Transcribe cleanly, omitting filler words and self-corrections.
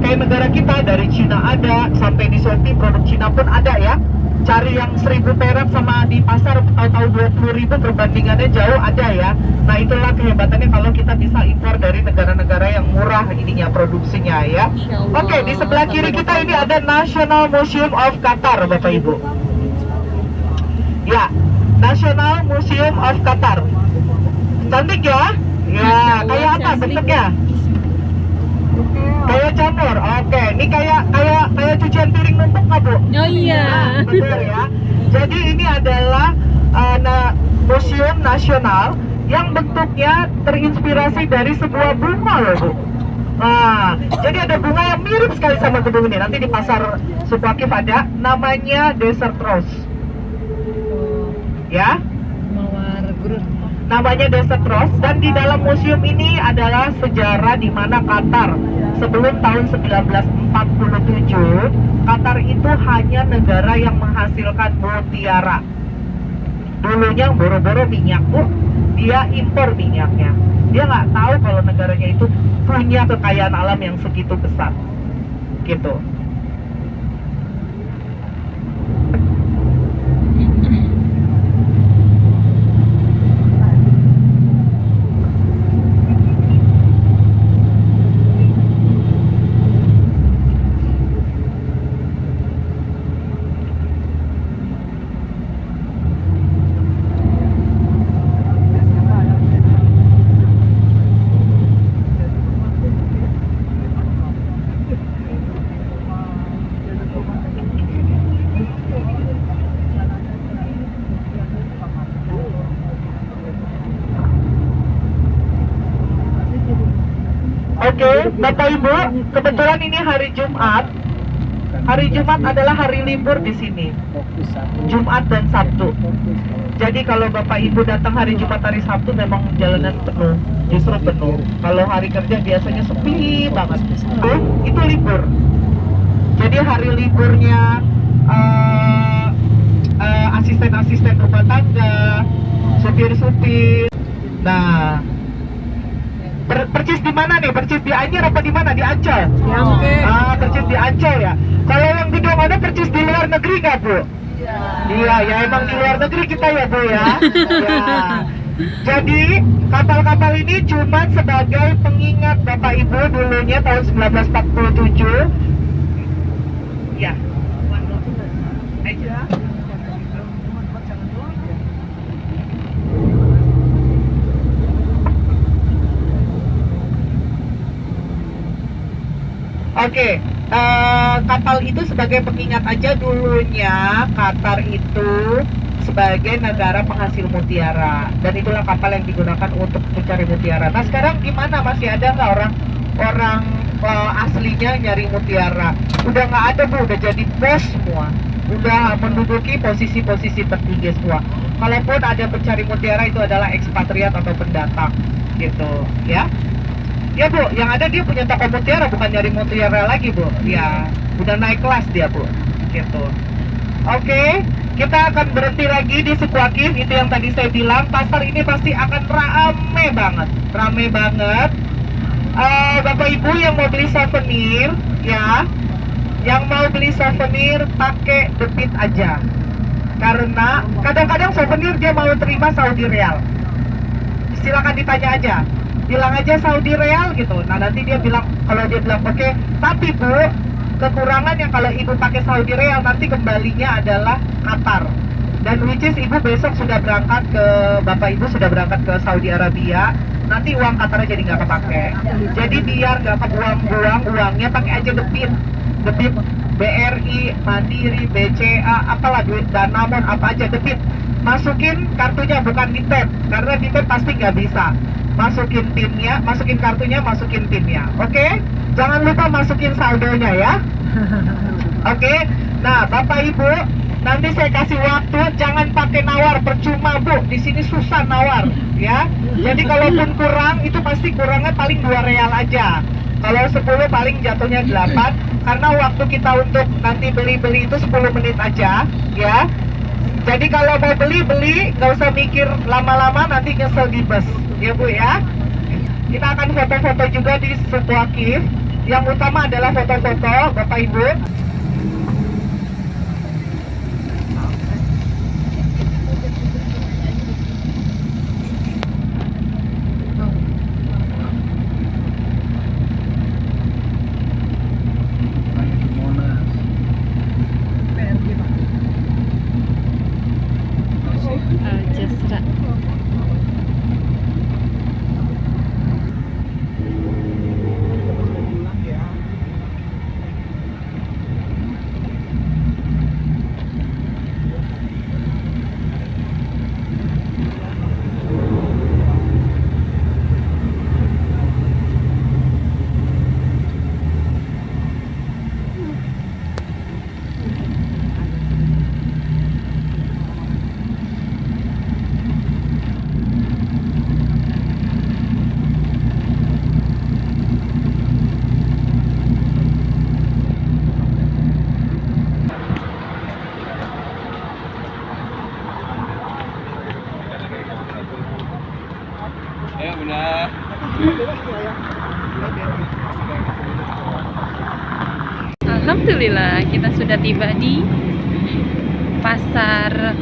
kayak negara kita, dari Cina ada, sampai di Shopee produk Cina pun ada ya. Cari yang 1000 perak sama di pasar tahu-tahu 20.000 perbandingannya jauh ada ya. Nah itulah kehebatannya kalau kita bisa impor dari negara-negara yang murah ininya produksinya ya. Oke, di sebelah kiri kita ini ada National Museum of Qatar, Bapak Ibu. Ya, National Museum of Qatar. Cantik ya? Ya, kayak apa bentuknya? Kayak jamur. Oke, ini kayak cucian piring numpuk nggak, Bu? Oh iya. Nah, betul ya. Jadi ini adalah museum nasional yang bentuknya terinspirasi dari sebuah bunga loh, Bu. Nah, jadi ada bunga yang mirip sekali sama gedung ini. Nanti di pasar Subwakif ada, namanya Desert Rose. Ya. Mawar gurun. Namanya Desert Rose, dan di dalam museum ini adalah sejarah di mana Qatar sebelum tahun 1947, Qatar itu hanya negara yang menghasilkan mutiara. Dulunya boro-boro minyak, Bu, dia impor minyaknya. Dia nggak tahu kalau negaranya itu punya kekayaan alam yang segitu besar, gitu. Oke, Bapak Ibu, kebetulan ini hari Jumat. Hari Jumat adalah hari libur di sini. Jumat dan Sabtu. Jadi kalau Bapak Ibu datang hari Jumat, hari Sabtu memang jalanan penuh, justru penuh. Kalau hari kerja biasanya sepi banget. Oh, itu libur. Jadi hari liburnya asisten-asisten rumah tangga, supir-supir. Nah, percis di mana nih? Percis di Anyer apa di mana? Di Ancol? Ya, oke. Percis di Ancol ya. Kalau yang gedung ada percis di luar negeri nggak, Bu? Iya, ya emang di luar negeri kita ya, Bu ya. Ya. Jadi kapal-kapal ini cuma sebagai pengingat Bapak Ibu dulunya tahun 1947. Ya. Aja. Oke, kapal itu sebagai pengingat aja dulunya Qatar itu sebagai negara penghasil mutiara, dan itulah kapal yang digunakan untuk mencari mutiara. Nah sekarang gimana, masih ada nggak orang aslinya nyari mutiara? Udah nggak ada, Bu, udah jadi bos semua, udah menduduki posisi-posisi tertinggi semua. Kalaupun ada pencari mutiara itu adalah ekspatriat atau pendatang, gitu ya. Ya, Bu, yang ada dia punya toko mutiara, bukan nyari mutiara lagi, Bu. Ya, udah naik kelas dia, Bu. Gitu. Oke, kita akan berhenti lagi di Subwakif. Itu yang tadi saya bilang, pasar ini pasti akan rame banget. Rame banget. Bapak Ibu yang mau beli souvenir, ya, yang mau beli souvenir pakai debit aja. Karena kadang-kadang souvenir dia mau terima Saudi Real. Silakan ditanya aja. Bilang aja Saudi Real gitu. Nah nanti dia bilang, kalau dia bilang oke, tapi Bu, kekurangan yang kalau Ibu pakai Saudi Real nanti kembalinya adalah Qatar. Dan which is Ibu besok sudah berangkat ke, Bapak Ibu sudah berangkat ke Saudi Arabia, nanti uang Qatarnya jadi nggak kepake. Jadi biar nggak kebuang-buang uangnya, pakai aja debit BRI, Mandiri, BCA, apalah duit Danamon, apa aja debit. Masukin kartunya, bukan di tap, karena di tap pasti nggak bisa. Masukin pinnya, masukin kartunya, masukin pinnya. Oke? Jangan lupa masukin saldonya ya. Oke? Nah, Bapak Ibu, nanti saya kasih waktu, jangan pakai nawar, percuma, Bu. Di sini susah nawar, ya. Jadi kalaupun kurang, itu pasti kurangnya paling 2 real aja. Kalau 10 paling jatuhnya 8, karena waktu kita untuk nanti beli-beli itu 10 menit aja, ya. Jadi kalau mau beli, nggak usah mikir lama-lama, nanti nyesel di bus. Ya, Bu ya. Kita akan foto-foto juga di Subwakif. Yang utama adalah foto-foto, Bapak Ibu. Al-Jazra. Ya benar. Alhamdulillah kita sudah tiba di pasar